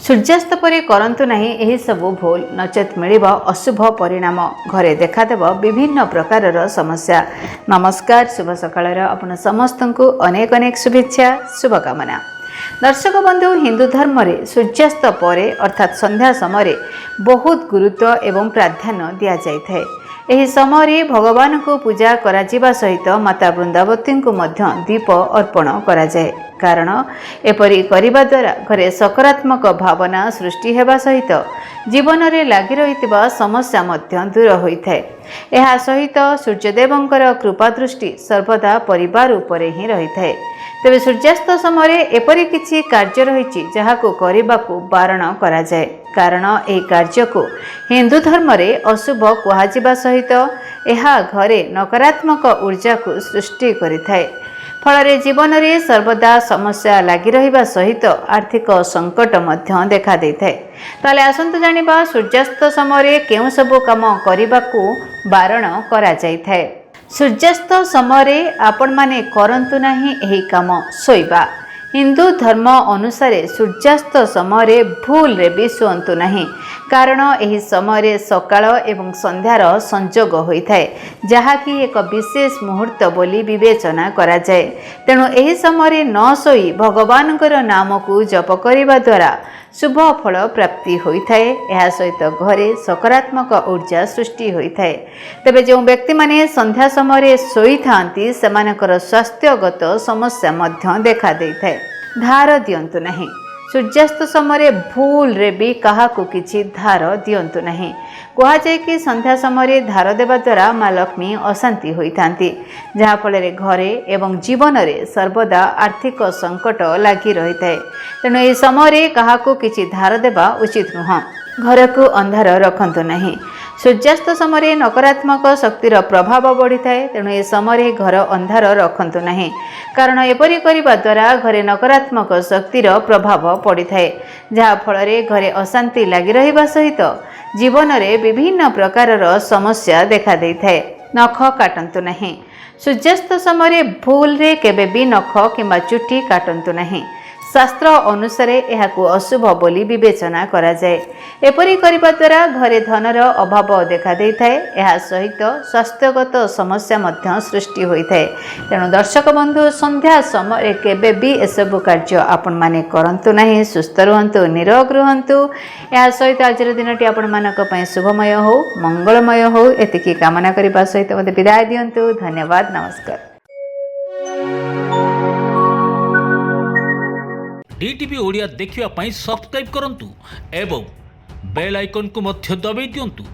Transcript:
सूर्यास्त पर करंतु नहीं एही सबु भूल नचेत मिलिब अशुभ परिणाम घरे देखादेव विभिन्न प्रकारर समस्या। नमस्कार, शुभ सकाळर आपण समस्त को अनेक अनेक शुभेच्छा शुभकामना। दर्शक बंधु, हिंदू धर्म रे सूर्यास्त परे अर्थात संध्या समय बहुत गुरुत्व एवं प्राधान्य दि जाए। एही समय भगवान को पूजा करा सहित माता वृंदावती को मध्य दीप अर्पण करा जाए। कारण एपरी करिबा द्वारा घरे सकारात्मक भावना सृष्टि हेबा सहित जीवन में लगी रही समस्या मध्य दूर होता है। यह सहित सूर्यदेवंकर कृपा दृष्टि सर्वदा परिवार उपरे ही रही है। तेबे सूर्यास्त समय एपरी किछि कार्य रही जहाको करबाकू बारण करा जाए। कारण यह कार्य को हिंदू धर्म रे अशुभ कुहाजिबा सहित यह घरे नकारात्मक ऊर्जा को सृष्टि करिथाए। फल जीवन में सर्वदा समस्या लगी रहिबा सहित आर्थिक संकट मध्य देखा देइथाए। ताले आसंतु जानिबा सूर्यास्त समय केउ सबु काम करिबाकू बारण करा जाइथाए। सूर्यास्त समय आपण माने करंतु नाही एही काम सोइबा। हिंदू धर्म अनुसार सूर्यास्त समय भूल रे भी शुअंतु नहीं। कारण एही समय सकाळ एवं संध्यार संजोग होता है, जहाँकि एक विशेष मुहूर्त बोली विवेचना करा जाए। तेणु एही समय न सोई भगवानकर नाम को जप करने द्वारा शुभ फल प्राप्ति होता है। यह सहित घरे सकारात्मक ऊर्जा सृष्टि होता है। तेबे जो व्यक्ति माने संध्या समय सोई थांती सेमानकर स्वास्थ्यगत समस्या मध्य देखा देता है। धार दियंतु नहीं। सूर्यास्त समय भूल रे भी काहाकू किछि धार दियंतु नहीं। कहा जाए कि संध्या समय धार देवा द्वारा माँ लक्ष्मी अशांति होइथांती, जहाँ फल घरे एवं जीवन में सर्वदा आर्थिक संकट लगी रही है। तेणु यह समय काहाकू किछि धार देवा उचित नुह। घर को अंधार रखंतु नहीं। सूर्यास्त समय नकारात्मक शक्तिर प्रभाव बढ़ी थाए। तेणु ए समय घर अंधार रखंतु नहीं। कारण एपरी करने द्वारा घरे नकारात्मक शक्तिर प्रभाव पड़ी थाए, जहाँ फल घरे अशांति लगी रहिबा सहित जीवन में विभिन्न प्रकारर समस्या देखा देइ थाए। नख काटंतु नहीं। सूर्यास्त समय भूल रे केबे भी नख किंबा चुट्टी काटंतु नहीं। शास्त्र अनुसार यह अशुभ बोली विवेचना करा जाए। एपरी करने द्वारा घरे धनर अभाव देखा देता है। यह सहित स्वास्थ्यगत समस्या मध्य सृष्टि होता है। तेणु दर्शक बंधु, संध्या समय केबे भी एसबु कार्य आपण माने करंतु नहीं। सुस्थ रुहंतु, निरोग रुहंतु। यह सहित आज दिनटी आपण मानक पय शुभमय हो, मंगलमय हो, एतिकी कामना करबा सहित मते विदाय दियंतु। धन्यवाद, नमस्कार। डीटीवी ओडिया देखिवा पाई सब्सक्राइब करंतु एवं बेल आइकन को मध्य दबाई दियंतु।